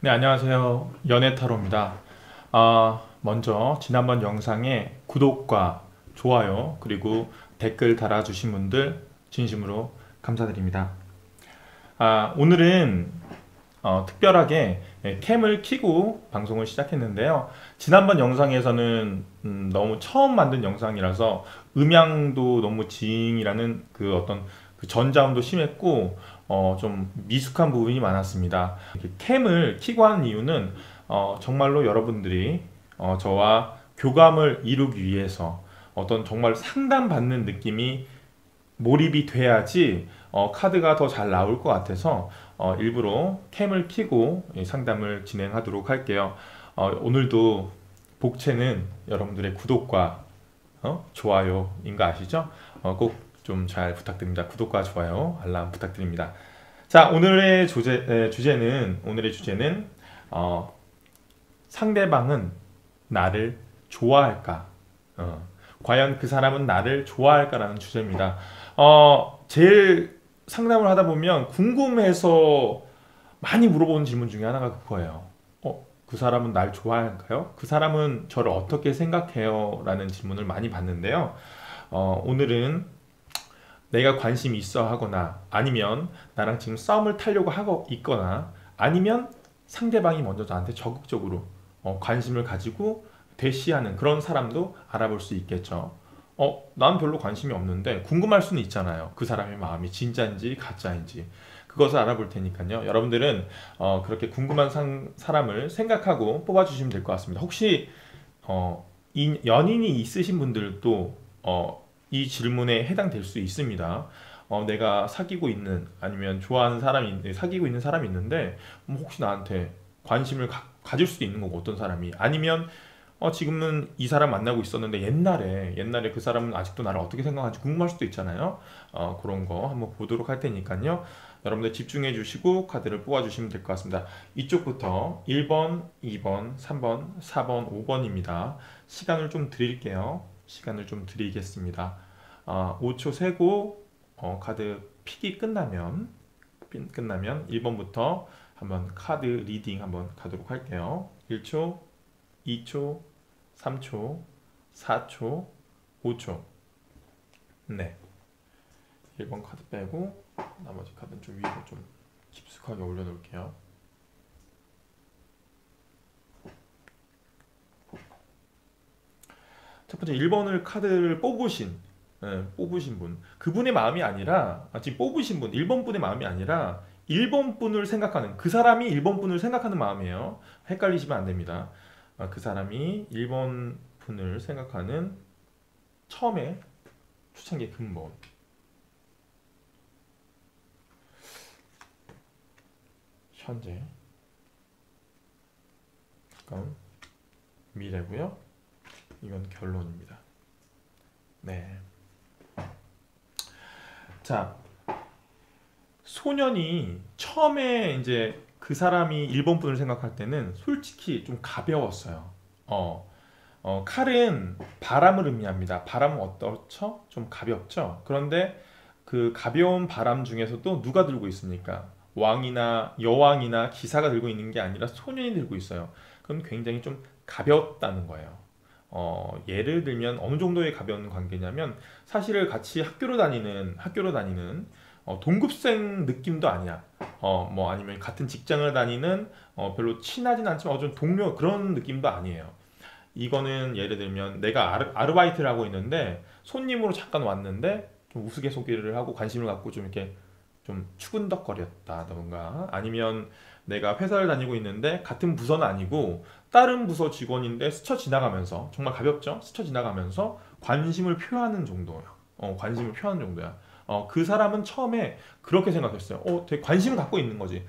네, 안녕하세요. 연애타로입니다. 먼저 지난번 영상에 구독과 좋아요 그리고 댓글 달아주신 분들 진심으로 감사드립니다. 오늘은 특별하게 캠을 켜고 방송을 시작했는데요. 지난번 영상에서는 너무 처음 만든 영상이라서 음향도 너무 징이라는 그 어떤 그 전자음도 심했고 좀 미숙한 부분이 많았습니다. 이렇게 캠을 켜고 하는 이유는 정말로 여러분들이 저와 교감을 이루기 위해서 어떤 정말 상담받는 느낌이 몰입이 돼야지 카드가 더 잘 나올 것 같아서 일부러 캠을 켜고 상담을 진행하도록 할게요. 오늘도 복채는 여러분들의 구독과 좋아요인 거 아시죠? 꼭 좀 잘 부탁드립니다. 구독과 좋아요, 알람 부탁드립니다. 자, 오늘의 주제는 상대방은 나를 좋아할까? 과연 그 사람은 나를 좋아할까라는 주제입니다. 제일 상담을 하다 보면 궁금해서 많이 물어보는 질문 중에 하나가 그거예요. 그 사람은 날 좋아할까요? 그 사람은 저를 어떻게 생각해요? 라는 질문을 많이 받는데요. 오늘은 내가 관심이 있어 하거나 아니면 나랑 지금 싸움을 타려고 하고 있거나 아니면 상대방이 먼저 나한테 적극적으로 관심을 가지고 대시하는 그런 사람도 알아볼 수 있겠죠. 난 별로 관심이 없는데 궁금할 수는 있잖아요. 그 사람의 마음이 진짜인지 가짜인지. 그것을 알아볼 테니까요. 여러분들은 그렇게 궁금한 사람을 생각하고 뽑아주시면 될 것 같습니다. 혹시 연인이 있으신 분들도 이 질문에 해당될 수 있습니다. 내가 사귀고 있는 아니면 좋아하는 사람이 사귀고 있는 사람이 있는데 혹시 나한테 관심을 가질 수도 있는 거고 어떤 사람이 아니면 지금은 이 사람 만나고 있었는데 옛날에 그 사람은 아직도 나를 어떻게 생각하는지 궁금할 수도 있잖아요. 그런 거 한번 보도록 할 테니까요. 여러분들 집중해 주시고 카드를 뽑아 주시면 될 것 같습니다. 이쪽부터 1번, 2번, 3번, 4번, 5번입니다. 시간을 좀 드릴게요. 시간을 좀 드리겠습니다. 5초 세고 카드 픽이 끝나면 1번부터 한번 카드 리딩 한번 가도록 할게요. 1초, 2초, 3초, 4초, 5초. 네. 1번 카드 빼고 나머지 카드는 좀 위로 좀 깊숙하게 올려놓을게요. 첫 번째 1번을 카드를 뽑으신 분. 그분의 마음이 아니라, 지금 뽑으신 분, 1번 분의 마음이 아니라 1번 분을 생각하는, 그 사람이 1번 분을 생각하는 마음이에요. 헷갈리시면 안 됩니다. 그 사람이 1번 분을 생각하는 처음에 초창기 근본. 현재, 가까운 미래고요. 이건 결론입니다. 네. 자, 소년이 처음에 이제 그 사람이 일본 분을 생각할 때는 솔직히 좀 가벼웠어요. 칼은 바람을 의미합니다. 바람은 어떻죠? 좀 가볍죠? 그런데 그 가벼운 바람 중에서도 누가 들고 있습니까? 왕이나 여왕이나 기사가 들고 있는 게 아니라 소년이 들고 있어요. 그럼 굉장히 좀 가볍다는 거예요. 예를 들면 어느 정도의 가벼운 관계냐면 사실 같이 학교로 다니는 동급생 느낌도 아니야. 뭐 아니면 같은 직장을 다니는 별로 친하진 않지만 좀 동료 그런 느낌도 아니에요. 이거는 예를 들면 내가 아르바이트를 하고 있는데 손님으로 잠깐 왔는데 좀 우스갯소리를 하고 관심을 갖고 좀 이렇게 좀 추근덕거렸다던가 아니면 내가 회사를 다니고 있는데 같은 부서는 아니고 다른 부서 직원인데 스쳐 지나가면서 정말 가볍죠? 스쳐 지나가면서 관심을 표하는 정도예요. 관심을 표하는 정도야. 그 사람은 처음에 그렇게 생각했어요. 되게 관심을 갖고 있는 거지.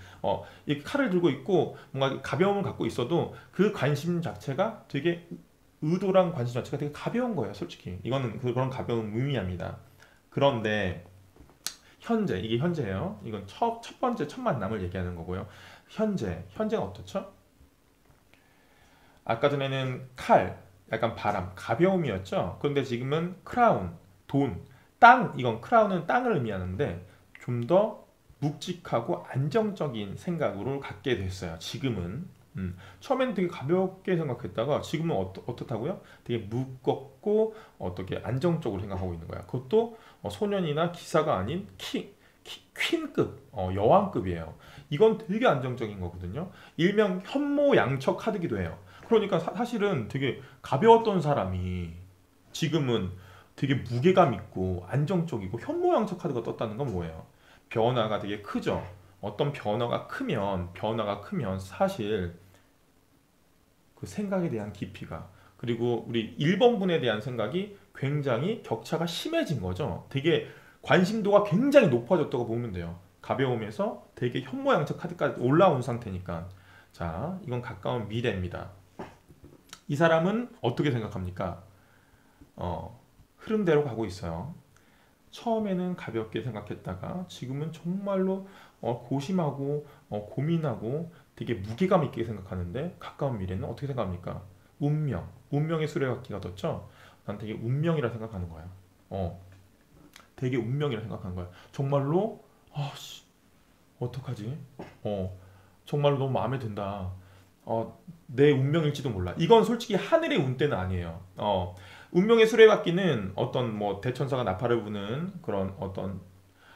이 칼을 들고 있고 뭔가 가벼움을 갖고 있어도 그 관심 자체가 되게 의도랑 관심 자체가 되게 가벼운 거예요, 솔직히. 이거는 그런 가벼움 의미합니다. 그런데 이게 현재예요. 이건 첫 번째 첫 만남을 얘기하는 거고요. 현재가 어떻죠? 아까 전에는 칼, 약간 바람, 가벼움이었죠. 그런데 지금은 크라운, 돈, 땅. 이건 크라운은 땅을 의미하는데 좀 더 묵직하고 안정적인 생각으로 갖게 됐어요. 지금은. 처음에는 되게 가볍게 생각했다가 지금은 어떻다고요? 되게 무겁고 어떻게 안정적으로 생각하고 있는 거야. 그것도 소년이나 기사가 아닌 퀸급, 여왕급이에요. 이건 되게 안정적인 거거든요. 일명 현모양처 카드기도 해요. 그러니까 사실은 되게 가벼웠던 사람이 지금은 되게 무게감 있고 안정적이고 현모양처 카드가 떴다는 건 뭐예요? 변화가 되게 크죠. 어떤 변화가 크면 사실 그 생각에 대한 깊이가, 그리고 우리 1번 분에 대한 생각이 굉장히 격차가 심해진 거죠. 되게 관심도가 굉장히 높아졌다고 보면 돼요. 가벼움에서 되게 현모양처 카드까지 올라온 상태니까. 자, 이건 가까운 미래입니다. 이 사람은 어떻게 생각합니까? 흐름대로 가고 있어요. 처음에는 가볍게 생각했다가 지금은 정말로 고심하고 고민하고 되게 무게감 있게 생각하는데, 가까운 미래는 어떻게 생각합니까? 운명의 수레바퀴가 떴죠? 난 되게 운명이라 생각하는 거야. 되게 운명이라 생각하는 거야. 정말로 어떡하지? 정말로 너무 마음에 든다. 내 운명일지도 몰라. 이건 솔직히 하늘의 운대는 아니에요. 운명의 수레바퀴는 어떤 뭐 대천사가 나팔을 부는 그런 어떤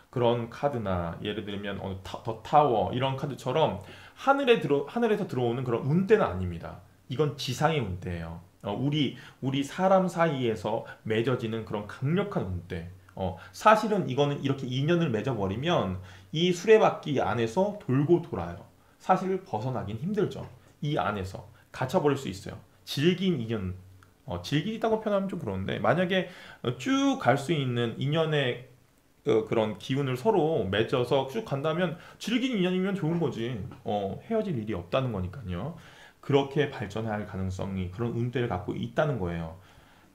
그런 카드나, 예를 들면 더 타워 이런 카드처럼 하늘에서 들어오는 그런 운대는 아닙니다. 이건 지상의 운대예요. 우리 사람 사이에서 맺어지는 그런 강력한 운대. 사실은 이거는 이렇게 인연을 맺어버리면 이 수레바퀴 안에서 돌고 돌아요. 사실 벗어나긴 힘들죠. 이 안에서 갇혀버릴 수 있어요. 질긴 인연, 질기다고 표현하면 좀 그런데, 만약에 쭉 갈 수 있는 인연의 그런 기운을 서로 맺어서 쭉 간다면 질긴 인연이면 좋은 거지. 헤어질 일이 없다는 거니까요. 그렇게 발전할 가능성이, 그런 운대를 갖고 있다는 거예요.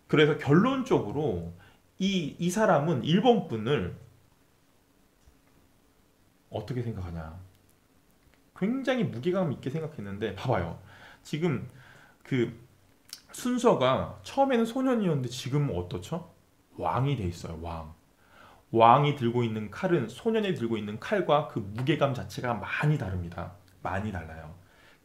그래서 결론적으로 이 사람은 1번 분을 어떻게 생각하냐, 굉장히 무게감 있게 생각했는데, 봐봐요. 지금 그 순서가 처음에는 소년이었는데 지금은 어떻죠? 왕이 돼 있어요. 왕이 들고 있는 칼은 소년이 들고 있는 칼과 그 무게감 자체가 많이 다릅니다. 많이 달라요.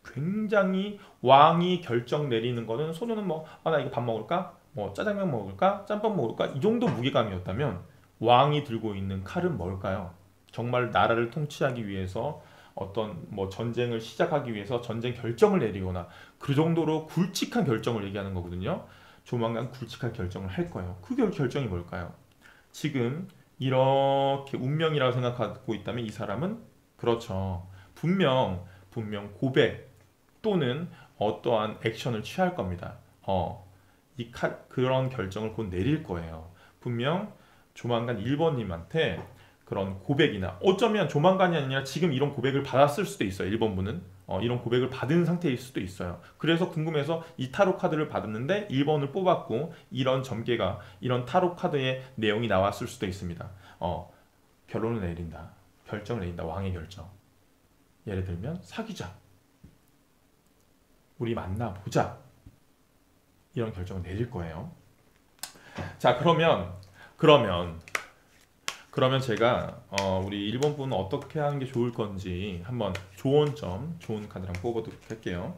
굉장히 왕이 결정 내리는 거는, 소년은 나 이거 밥 먹을까? 짜장면 먹을까? 짬뽕 먹을까? 이 정도 무게감이었다면, 왕이 들고 있는 칼은 뭘까요? 정말 나라를 통치하기 위해서, 어떤 전쟁을 시작하기 위해서 전쟁 결정을 내리거나 그 정도로 굵직한 결정을 얘기하는 거거든요. 조만간 굵직한 결정을 할 거예요. 그 결정이 뭘까요? 지금 이렇게 운명이라고 생각하고 있다면 이 사람은, 그렇죠, 분명 고백 또는 어떠한 액션을 취할 겁니다. 그런 결정을 곧 내릴 거예요. 분명 조만간 1번님한테 그런 고백이나, 어쩌면 조만간이 아니라 지금 이런 고백을 받았을 수도 있어요. 1번 분은 이런 고백을 받은 상태일 수도 있어요. 그래서 궁금해서 이 타로 카드를 받았는데 1번을 뽑았고, 이런 점괘가, 이런 타로 카드의 내용이 나왔을 수도 있습니다. 결론을 내린다, 결정을 내린다. 왕의 결정. 예를 들면 사귀자, 우리 만나보자, 이런 결정을 내릴 거예요. 자, 그러면 제가 우리 1번 분은 어떻게 하는 게 좋을 건지 한번 좋은 카드를 한번 뽑아보도록 할게요.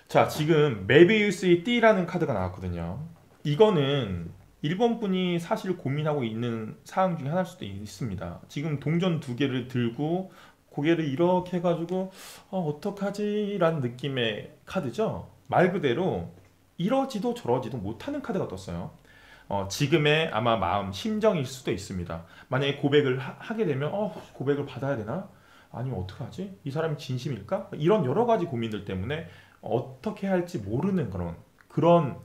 자, 지금 메비우스의 띠라는 카드가 나왔거든요. 이거는 1번 분이 사실 고민하고 있는 사항 중에 하나일 수도 있습니다. 지금 동전 2개를 들고 고개를 이렇게 해가지고 어떡하지? 라는 느낌의 카드죠. 말 그대로 이러지도 저러지도 못하는 카드가 떴어요. 지금의 아마 마음, 심정일 수도 있습니다. 만약에 고백을 하게 되면 고백을 받아야 되나? 아니면 어떡하지? 이 사람이 진심일까? 이런 여러 가지 고민들 때문에 어떻게 할지 모르는 그런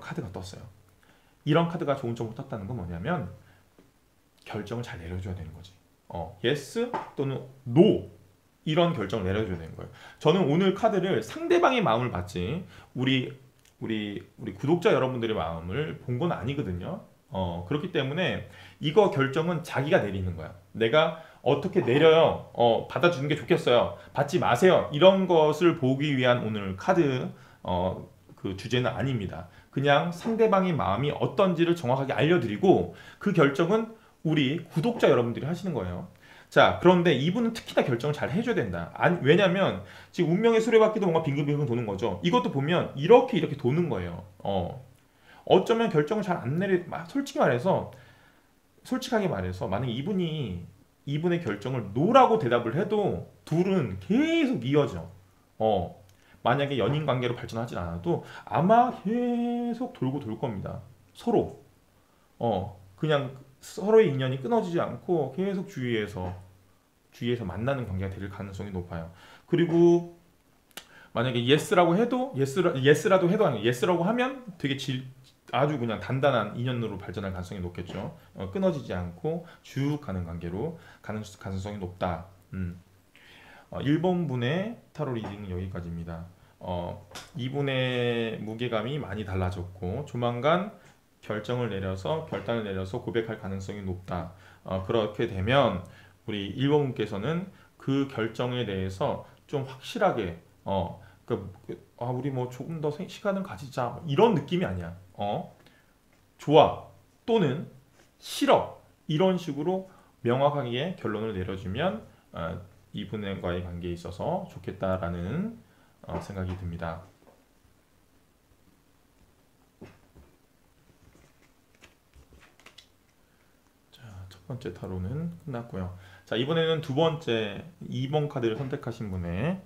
카드가 떴어요. 이런 카드가 좋은 쪽으로 떴다는 건 뭐냐면, 결정을 잘 내려줘야 되는 거지. yes 또는 no, 이런 결정을 내려줘야 되는 거예요. 저는 오늘 카드를 상대방의 마음을 봤지 우리 구독자 여러분들의 마음을 본 건 아니거든요. 그렇기 때문에 이거 결정은 자기가 내리는 거야. 내가 어떻게 내려요? 받아주는 게 좋겠어요, 받지 마세요, 이런 것을 보기 위한 오늘 카드 그 주제는 아닙니다. 그냥 상대방의 마음이 어떤지를 정확하게 알려드리고 그 결정은 우리 구독자 여러분들이 하시는 거예요. 자, 그런데 이분은 특히나 결정을 잘 해줘야 된다. 아니, 왜냐면 지금 운명의 수레바퀴도 뭔가 빙글빙글 도는 거죠. 이것도 보면 이렇게 도는 거예요. 어쩌면 결정을 잘 안 솔직하게 말해서 만약에 이분의 결정을 노라고 대답을 해도 둘은 계속 이어져. 만약에 연인 관계로 발전하진 않아도 아마 계속 돌고 돌 겁니다. 서로. 그냥 서로의 인연이 끊어지지 않고 계속 주위에서 만나는 관계가 될 가능성이 높아요. 그리고 만약에 예스라도 해도 아니고 예스라고 하면 되게 아주 그냥 단단한 인연으로 발전할 가능성이 높겠죠. 끊어지지 않고 쭉 가는 관계로 가는 가능성이 높다. 1번 분의 타로 리딩은 여기까지입니다. 이분의 무게감이 많이 달라졌고 조만간 결단을 내려서 고백할 가능성이 높다. 그렇게 되면 우리 1번 분께서는 그 결정에 대해서 좀 확실하게 우리 뭐 조금 더 시간을 가지자 이런 느낌이 아니야. 좋아 또는 싫어 이런 식으로 명확하게 결론을 내려주면 이분과의 관계에 있어서 좋겠다라는 생각이 듭니다. 자, 첫 번째 타로는 끝났고요. 자, 이번에는 두 번째 2번 카드를 선택하신 분의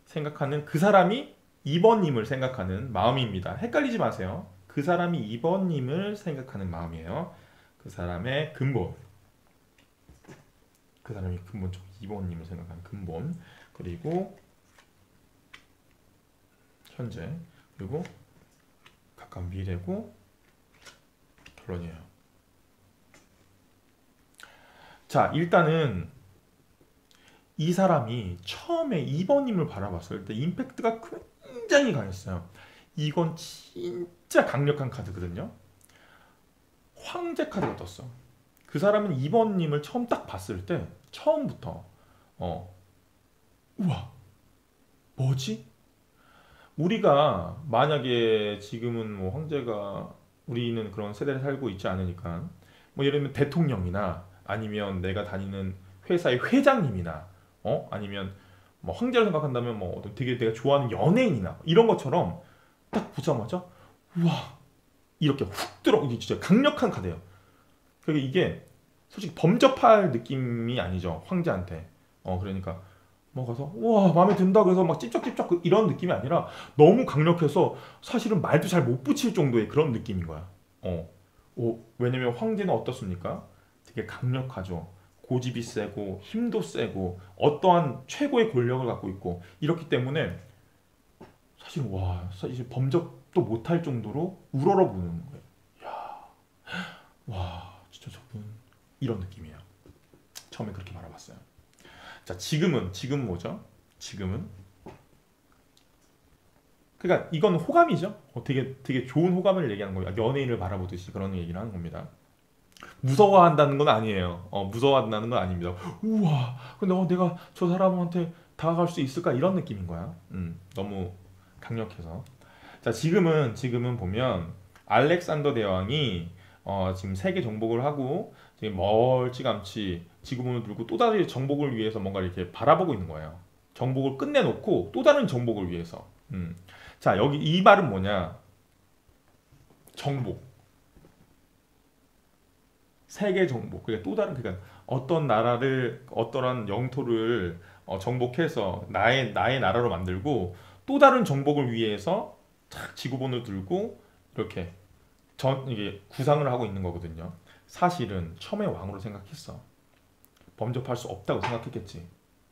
생각하는 그 사람이 2번님을 생각하는 마음입니다. 헷갈리지 마세요. 그 사람이 2번님을 생각하는 마음이에요. 그 사람의 근본. 그 사람이 근본적 2번님을 생각하는 근본. 그리고 현재. 그리고 가까운 미래고 결론이에요. 자, 일단은 이 사람이 처음에 2번님을 바라봤을 때 임팩트가 굉장히 강했어요. 이건 진짜 강력한 카드거든요. 황제 카드가 떴어. 그 사람은 2번님을 처음 딱 봤을 때 처음부터 우와 뭐지? 우리가 만약에 지금은 뭐 황제가 우리는 그런 세대를 살고 있지 않으니까 뭐 예를 들면 대통령이나 아니면 내가 다니는 회사의 회장님이나 아니면 뭐 황제를 생각한다면 뭐 되게 내가 좋아하는 연예인이나 이런 것처럼 딱 보자마자 우와 이렇게 훅 들어 이게 진짜 강력한 카드예요. 그러니까 이게 솔직히 범접할 느낌이 아니죠 황제한테. 그러니까 뭐 가서 와 마음에 든다 그래서 막 찝쩍찝쩍 이런 느낌이 아니라 너무 강력해서 사실은 말도 잘 못 붙일 정도의 그런 느낌인 거야. 왜냐면 황제는 어떻습니까? 되게 강력하죠. 고집이 세고 힘도 세고 어떠한 최고의 권력을 갖고 있고 이렇기 때문에 사실 범접도 못할 정도로 우러러보는 거예요. 야, 와 진짜 저분 이런 느낌이에요. 처음에 그렇게 바라봤어요. 자, 지금 뭐죠? 지금은 그러니까 이건 호감이죠. 되게 좋은 호감을 얘기하는 거예요. 연예인을 바라보듯이 그런 얘기를 하는 겁니다. 무서워한다는 건 아니에요. 무서워한다는 건 아닙니다. 우와, 근데 내가 저 사람한테 다가갈 수 있을까 이런 느낌인 거야. 너무 강력해서. 자, 지금은 보면 알렉산더 대왕이 지금 세계 정복을 하고 지금 멀찌감치 지구본을 들고 또 다른 정복을 위해서 뭔가 이렇게 바라보고 있는 거예요. 정복을 끝내놓고 또 다른 정복을 위해서. 자, 여기 이 말은 뭐냐? 정복. 세계 정복. 그러니까 또 다른 그러니까 어떤 나라를 어떠한 영토를 정복해서 나의 나라로 만들고 또 다른 정복을 위해서 탁 지구본을 들고 이렇게 이게 구상을 하고 있는 거거든요. 사실은 처음에 왕으로 생각했어. 범접할 수 없다고 생각했겠지.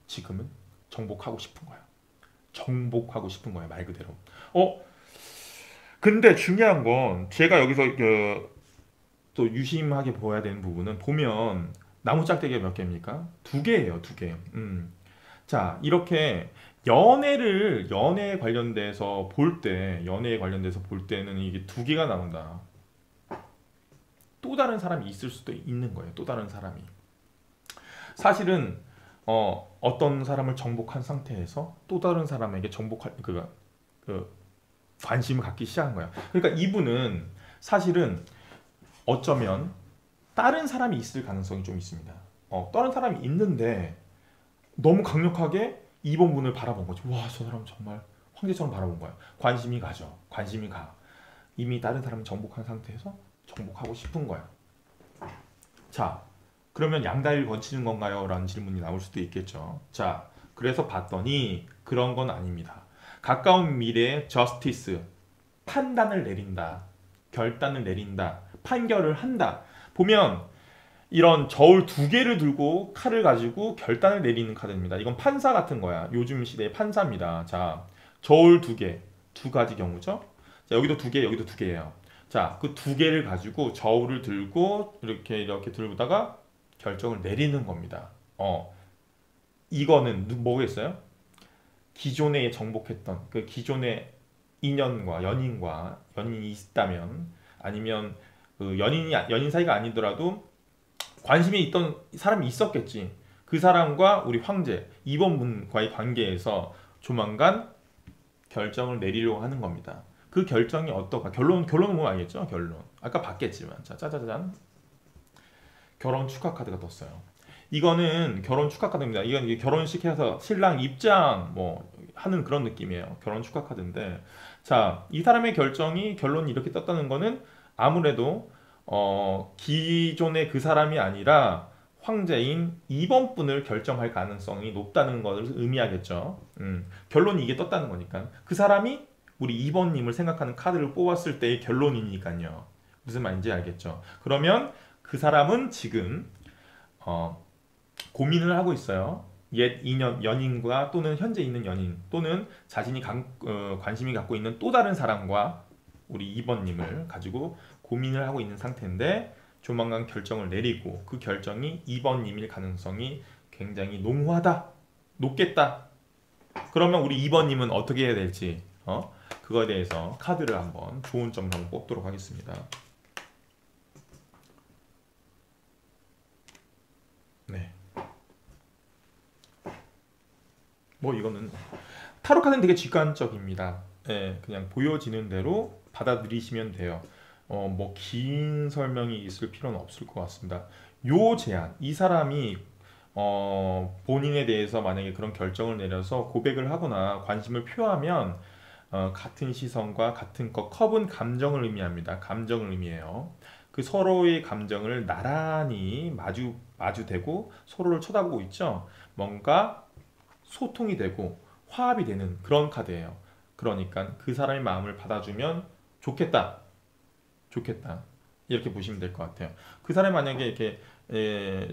지금은 정복하고 싶은 거야. 정복하고 싶은 거야 말 그대로. 근데 중요한 건 제가 여기서 또 유심하게 보아야 되는 부분은 보면 나무 짝대기가 몇 개입니까? 두 개예요, 두 개. 자, 이렇게 연애에 관련돼서 볼 때는 이게 두 개가 나온다. 또 다른 사람이 있을 수도 있는 거예요. 또 다른 사람이. 사실은 어떤 사람을 정복한 상태에서 또 다른 사람에게 정복할 그 관심을 갖기 시작한 거야. 그러니까 이분은 사실은 어쩌면 다른 사람이 있을 가능성이 좀 있습니다. 다른 사람이 있는데 너무 강력하게 2번 분을 바라본 거죠. 와, 저 사람 정말 황제처럼 바라본 거야. 관심이 가죠. 관심이 가. 이미 다른 사람을 정복한 상태에서 정복하고 싶은 거야. 자, 그러면 양다리를 거치는 건가요? 라는 질문이 나올 수도 있겠죠. 자, 그래서 봤더니 그런 건 아닙니다. 가까운 미래에 저스티스, 판단을 내린다. 결단을 내린다. 판결을 한다. 보면 이런 저울 두 개를 들고 칼을 가지고 결단을 내리는 카드입니다. 이건 판사 같은 거야. 요즘 시대의 판사입니다. 자, 저울 두 개, 두 가지 경우죠. 자, 여기도 두 개, 여기도 두 개예요. 자, 그 두 개를 가지고 저울을 들고 이렇게 들고다가 결정을 내리는 겁니다. 이거는 뭐겠어요? 기존에 정복했던 그 기존의 인연과 연인이 있다면 아니면 그 연인 사이가 아니더라도 관심이 있던 사람이 있었겠지. 그 사람과 우리 황제 2번 분과의 관계에서 조만간 결정을 내리려고 하는 겁니다. 그 결정이 어떨까? 결론은 보면 알겠죠? 결론. 아까 봤겠지만. 자, 짜자잔. 결혼 축하 카드가 떴어요. 이거는 결혼 축하 카드입니다. 이건 이게 결혼식 해서 신랑 입장 뭐 하는 그런 느낌이에요. 결혼 축하 카드인데, 자, 이 사람의 결론이 이렇게 떴다는 거는 아무래도 기존의 그 사람이 아니라 황제인 2번 분을 결정할 가능성이 높다는 것을 의미하겠죠. 결론이 이게 떴다는 거니까. 그 사람이 우리 2번님을 생각하는 카드를 뽑았을 때의 결론이니까요. 무슨 말인지 알겠죠. 그러면 그 사람은 지금 고민을 하고 있어요. 옛 연인과 또는 현재 있는 연인 또는 자신이 관심이 갖고 있는 또 다른 사람과 우리 2번님을 가지고 고민을 하고 있는 상태인데 조만간 결정을 내리고 그 결정이 2번님일 가능성이 굉장히 높겠다. 그러면 우리 2번님은 어떻게 해야 될지 그거에 대해서 카드를 한번 좋은 점을 한번 뽑도록 하겠습니다. 네. 뭐 이거는 타로 카드는 되게 직관적입니다. 네, 그냥 보여지는 대로 받아들이시면 돼요. 뭐 긴 설명이 있을 필요는 없을 것 같습니다. 요 제안, 이 사람이 본인에 대해서 만약에 그런 결정을 내려서 고백을 하거나 관심을 표하면 같은 시선과 같은 컵은 감정을 의미합니다. 감정을 의미해요. 그 서로의 감정을 나란히 마주대고 서로를 쳐다보고 있죠. 뭔가 소통이 되고 화합이 되는 그런 카드예요. 그러니까 그 사람의 마음을 받아주면 좋겠다. 이렇게 보시면 될 것 같아요. 그 사람이 만약에 이렇게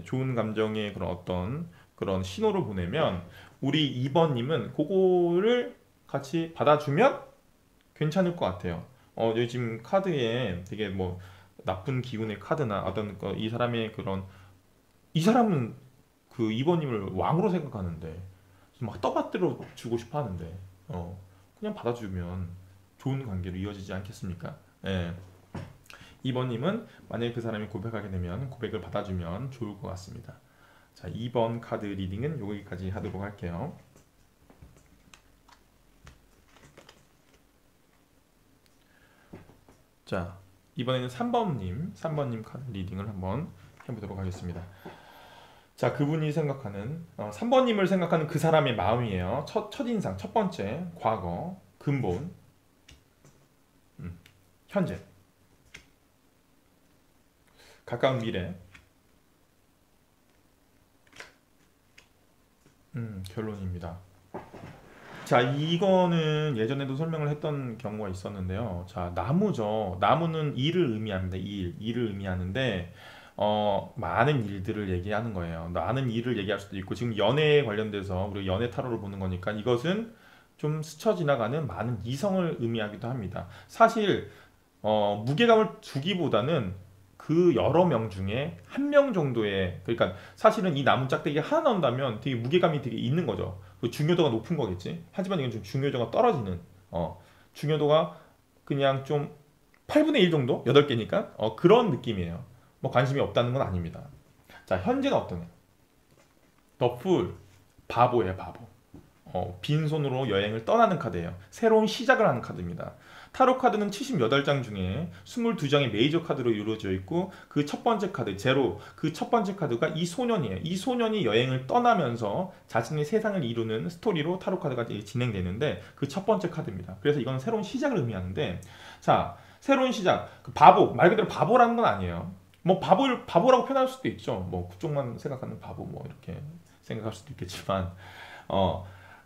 좋은 감정의 그런 어떤 그런 신호를 보내면 우리 2번님은 그거를 같이 받아주면 괜찮을 것 같아요. 요즘 카드에 되게 뭐 나쁜 기운의 카드나 어떤 이 사람의 이 사람은 그 2번님을 왕으로 생각하는데 막 떠받들어 주고 싶어 하는데 그냥 받아주면 좋은 관계로 이어지지 않겠습니까? 예. 2번님은 만약에 그 사람이 고백하게 되면 고백을 받아주면 좋을 것 같습니다. 자, 2번 카드 리딩은 여기까지 하도록 할게요. 자, 이번에는 3번님 카드 리딩을 한번 해보도록 하겠습니다. 자, 그분이 생각하는 3번님을 생각하는 그 사람의 마음이에요. 첫인상, 첫 번째, 과거, 근본, 현재, 가까운 미래, 결론입니다. 자, 이거는 예전에도 설명을 했던 경우가 있었는데요. 자, 나무죠. 나무는 일을 의미합니다. 일을 의미하는데 많은 일들을 얘기하는 거예요. 많은 일을 얘기할 수도 있고 지금 연애에 관련돼서 우리 연애 타로를 보는 거니까 이것은 좀 스쳐 지나가는 많은 이성을 의미하기도 합니다. 사실 무게감을 주기보다는 그 여러 명 중에 한 명 정도의, 그러니까 사실은 이 나무 짝대기 하나 나온다면 되게 무게감이 되게 있는 거죠. 그 중요도가 높은 거겠지. 하지만 이건 좀 중요도가 떨어지는 중요도가 그냥 좀 8분의 1 정도? 8개니까 그런 느낌이에요. 뭐 관심이 없다는 건 아닙니다. 자, 현재는 어떠냐? 더 풀, 바보예요, 바보. 빈손으로 여행을 떠나는 카드예요. 새로운 시작을 하는 카드입니다. 타로 카드는 78장 중에 22장이 메이저 카드로 이루어져 있고 그 첫 번째 카드 제로 그 첫 번째 카드가 이 소년이에요. 이 소년이 여행을 떠나면서 자신의 세상을 이루는 스토리로 타로 카드가 진행되는데 그 첫 번째 카드입니다. 그래서 이건 새로운 시작을 의미하는데 자 새로운 시작 그 바보 말 그대로 바보라는 건 아니에요. 뭐 바보라고 표현할 수도 있죠. 뭐 그쪽만 생각하는 바보 뭐 이렇게 생각할 수도 있겠지만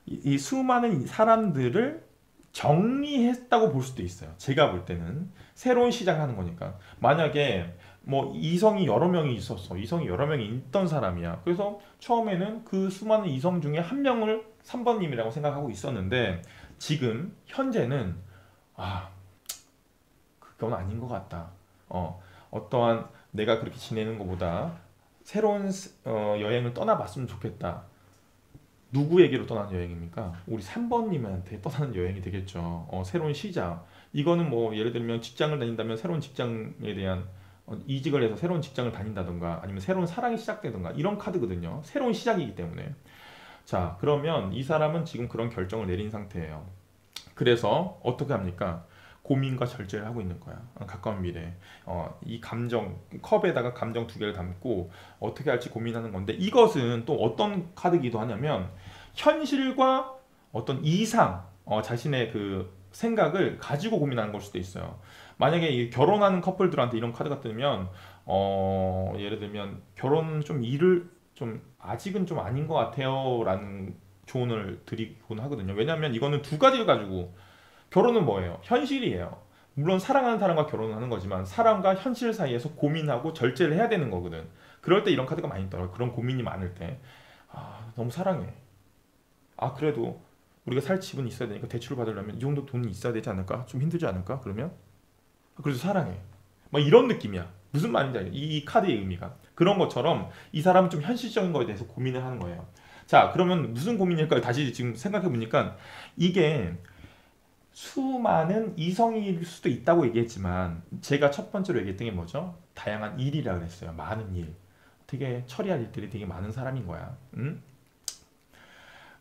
이 수많은 사람들을 정리했다고 볼 수도 있어요. 제가 볼 때는 새로운 시작하는 거니까 만약에 뭐 이성이 여러 명이 있었어. 이성이 여러 명이 있던 사람이야. 그래서 처음에는 그 수많은 이성 중에 한 명을 3번님이라고 생각하고 있었는데 지금 현재는 아 그건 아닌 것 같다. 어떠한 내가 그렇게 지내는 것보다 새로운 여행을 떠나봤으면 좋겠다. 누구에게로 떠나는 여행입니까? 우리 3번님한테 떠나는 여행이 되겠죠. 새로운 시작. 이거는 뭐 예를 들면 직장을 다닌다면 새로운 직장에 대한 이직을 해서 새로운 직장을 다닌다던가 아니면 새로운 사랑이 시작되던가 이런 카드거든요. 새로운 시작이기 때문에. 자, 그러면 이 사람은 지금 그런 결정을 내린 상태예요. 그래서 어떻게 합니까? 고민과 절제를 하고 있는 거야. 가까운 미래. 이 감정, 컵에다가 감정 두 개를 담고 어떻게 할지 고민하는 건데 이것은 또 어떤 카드기도 하냐면 현실과 어떤 이상, 자신의 그 생각을 가지고 고민하는 걸 수도 있어요. 만약에 이 결혼하는 커플들한테 이런 카드가 뜨면, 예를 들면 결혼 좀 일을 좀 아직은 좀 아닌 것 같아요 라는 조언을 드리곤 하거든요. 왜냐하면 이거는 두 가지를 가지고 결혼은 뭐예요? 현실이에요. 물론 사랑하는 사람과 결혼을 하는 거지만 사랑과 현실 사이에서 고민하고 절제를 해야 되는 거거든. 그럴 때 이런 카드가 많이 떠요. 그런 고민이 많을 때. 너무 사랑해. 그래도 우리가 살 집은 있어야 되니까 대출을 받으려면 이 정도 돈이 있어야 되지 않을까? 좀 힘들지 않을까? 그러면? 그래도 사랑해. 막 이런 느낌이야. 무슨 말인지 알죠? 이 카드의 의미가. 그런 것처럼 이 사람은 좀 현실적인 거에 대해서 고민을 하는 거예요. 자, 그러면 무슨 고민일까요? 다시 지금 생각해 보니까 이게 수많은 이성일 수도 있다고 얘기했지만 제가 첫 번째로 얘기했던 게 뭐죠? 다양한 일이라 그랬어요. 많은 일. 되게 처리할 일들이 되게 많은 사람인 거야. 응?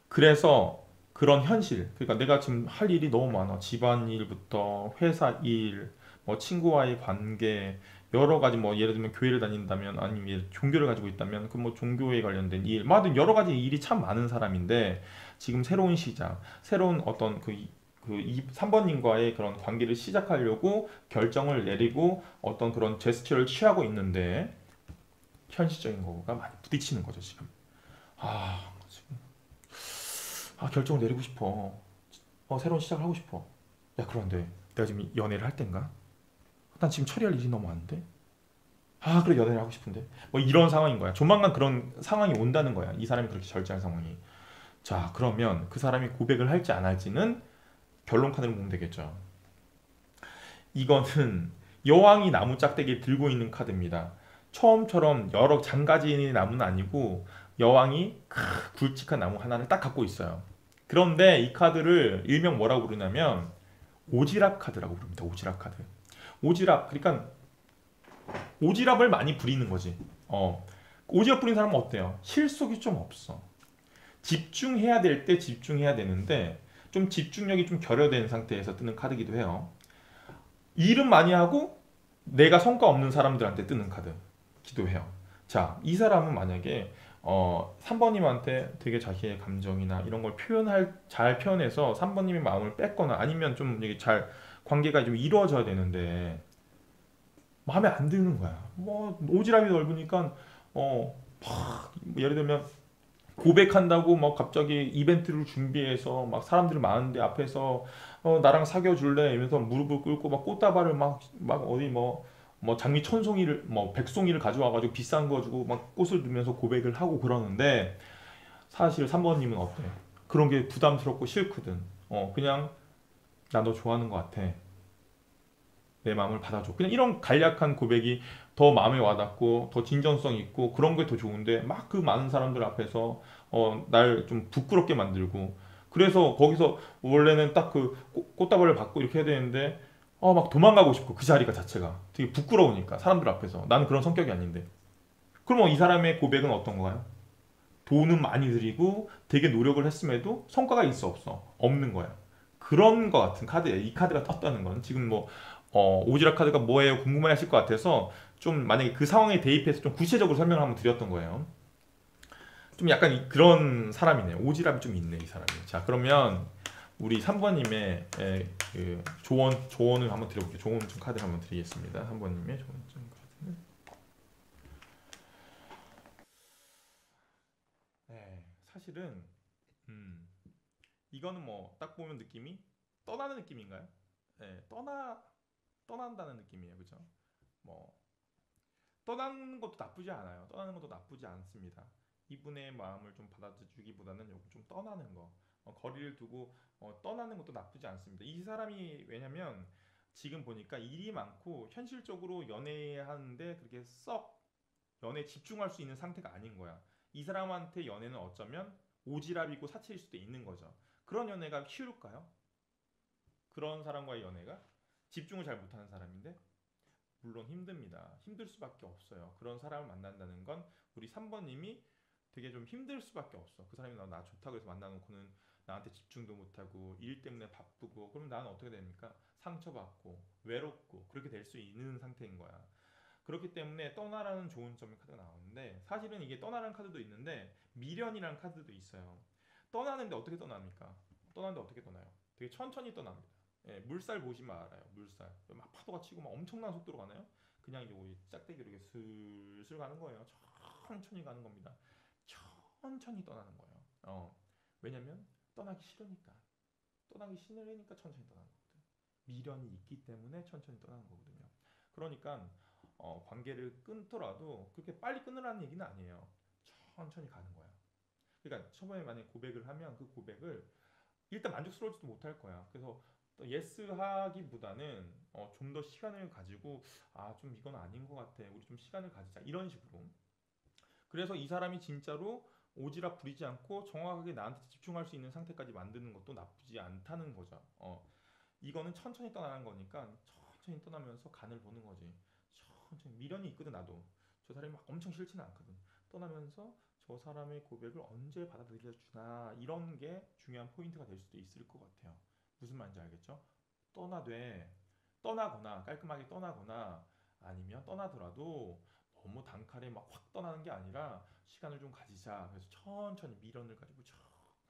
그래서 그런 현실. 그러니까 내가 지금 할 일이 너무 많아. 집안일부터 회사 일, 뭐 친구와의 관계, 여러 가지 뭐 예를 들면 교회를 다닌다면 아니면 종교를 가지고 있다면 그 뭐 종교에 관련된 일, 뭐 하여튼 여러 가지 일이 참 많은 사람인데 지금 새로운 시작, 새로운 어떤 이 3번님과의 그런 관계를 시작하려고 결정을 내리고 어떤 그런 제스처를 취하고 있는데 현실적인 거가 많이 부딪히는 거죠 지금. 지금 결정을 내리고 싶어. 새로운 시작을 하고 싶어. 야 그런데 내가 지금 연애를 할 땐가? 난 지금 처리할 일이 너무 많은데. 그래 연애를 하고 싶은데. 뭐 이런 상황인 거야. 조만간 그런 상황이 온다는 거야. 이 사람이 그렇게 절제할 상황이. 자 그러면 그 사람이 고백을 할지 안 할지는 결론 카드를 보면 되겠죠. 이거는 여왕이 나무 짝대기 들고 있는 카드입니다. 처음처럼 여러 장가지니 나무는 아니고 여왕이 굵직한 나무 하나를 딱 갖고 있어요. 그런데 이 카드를 일명 뭐라고 부르냐면 오지랖 카드라고 부릅니다. 오지랖 카드. 오지랖 그러니까 오지랖을 많이 부리는 거지. 오지랖 부리는 사람은 어때요? 실속이 좀 없어. 집중해야 될 때 집중해야 되는데 좀 집중력이 좀 결여된 상태에서 뜨는 카드기도 해요. 일은 많이 하고 내가 성과 없는 사람들한테 뜨는 카드기도 해요. 자, 이 사람은 만약에 3번님한테 되게 자기의 감정이나 이런 걸 잘 표현해서 3번님의 마음을 뺏거나 아니면 좀 이게 잘 관계가 좀 이루어져야 되는데 마음에 안 드는 거야. 뭐 오지랖이 넓으니까 예를 들면 고백한다고 막 갑자기 이벤트를 준비해서 막 사람들이 많은데 앞에서 나랑 사귀어 줄래 이러면서 무릎을 꿇고 막 꽃다발을 막 어디 뭐 장미 천송이를 뭐 백송이를 가져와 가지고 비싼 거 주고 막 꽃을 주면서 고백을 하고 그러는데 사실 3번님은 어때? 그런 게 부담스럽고 싫거든. 그냥 나 너 좋아하는 것 같아. 내 마음을 받아줘. 그냥 이런 간략한 고백이 더 마음에 와닿고 더 진정성 있고 그런 게 더 좋은데 막 그 많은 사람들 앞에서 날 좀 부끄럽게 만들고 그래서 거기서 원래는 딱 그 꽃다발을 받고 이렇게 해야 되는데 막 도망가고 싶고 그 자리가 자체가 되게 부끄러우니까 사람들 앞에서 나는 그런 성격이 아닌데 그럼 이 사람의 고백은 어떤 거야? 돈은 많이 들이고 되게 노력을 했음에도 성과가 있어 없어? 없는 거야. 그런 거 같은 카드예요. 이 카드가 떴다는 건 지금 뭐 오지랖 카드가 뭐예요? 궁금해하실 것 같아서 좀 만약에 그 상황에 대입해서 좀 구체적으로 설명을 한번 드렸던 거예요. 좀 약간 그런 사람이네요. 오지랖이 좀 있네 이 사람이. 자 그러면 우리 3번님의 그 조언을 한번 드려볼게요. 조언 좀 카드를 한번 드리겠습니다. 3번님의 조언 좀 카드는 사실은 음, 이거는 뭐 딱 보면 느낌이 떠나는 느낌인가요? 떠난다는 느낌이에요. 그죠? 뭐 떠나는 것도 나쁘지 않아요. 떠나는 것도 나쁘지 않습니다. 이분의 마음을 좀 받아주기보다는 요거 좀 떠나는 거, 거리를 두고 떠나는 것도 나쁘지 않습니다. 이 사람이 왜냐면 지금 보니까 일이 많고 현실적으로 연애하는데 그렇게 썩 연애에 집중할 수 있는 상태가 아닌 거야. 이 사람한테 연애는 어쩌면 오지랖이고 사치일 수도 있는 거죠. 그런 연애가 쉬울까요? 그런 사람과의 연애가 집중을 잘 못하는 사람인데 물론 힘듭니다. 힘들 수밖에 없어요. 그런 사람을 만난다는 건 우리 3번님이 되게 좀 힘들 수밖에 없어. 그 사람이 나 좋다 그래서 만나놓고는 나한테 집중도 못하고 일 때문에 바쁘고 그럼 나는 어떻게 됩니까? 상처받고 외롭고 그렇게 될 수 있는 상태인 거야. 그렇기 때문에 떠나라는 좋은 점의 카드가 나오는데 사실은 이게 떠나라는 카드도 있는데 미련이라는 카드도 있어요. 떠나는데 어떻게 떠납니까? 떠나는데 어떻게 떠나요? 되게 천천히 떠납니다. 물살 보시면 알아요. 물살. 막 파도가 치고 막 엄청난 속도로 가나요? 그냥 이제 우리 짝대기로 이렇게 슬슬 가는 거예요. 천천히 가는 겁니다. 천천히 떠나는 거예요. 왜냐면 떠나기 싫으니까. 떠나기 싫으니까 천천히 떠나는 거거든. 미련이 있기 때문에 천천히 떠나는 거거든요. 그러니까 관계를 끊더라도 그렇게 빨리 끊으라는 얘기는 아니에요. 천천히 가는 거야. 그러니까 처음에 만약에 고백을 하면 그 고백을 일단 만족스러울지도 못할 거야. 그래서 예스 하기보다는 좀 더 시간을 가지고 좀 이건 아닌 것 같아. 우리 좀 시간을 가지자. 이런 식으로. 그래서 이 사람이 진짜로 오지랖 부리지 않고 정확하게 나한테 집중할 수 있는 상태까지 만드는 것도 나쁘지 않다는 거죠. 이거는 천천히 떠나는 거니까 천천히 떠나면서 간을 보는 거지. 천천히 미련이 있거든 나도. 저 사람이 막 엄청 싫지는 않거든. 떠나면서 저 사람의 고백을 언제 받아들여 주나 이런 게 중요한 포인트가 될 수도 있을 것 같아요. 무슨 말인지 알겠죠? 떠나되 떠나거나 깔끔하게 떠나거나 아니면 떠나더라도 너무 단칼에 막 확 떠나는 게 아니라 시간을 좀 가지자. 그래서 천천히 미련을 가지고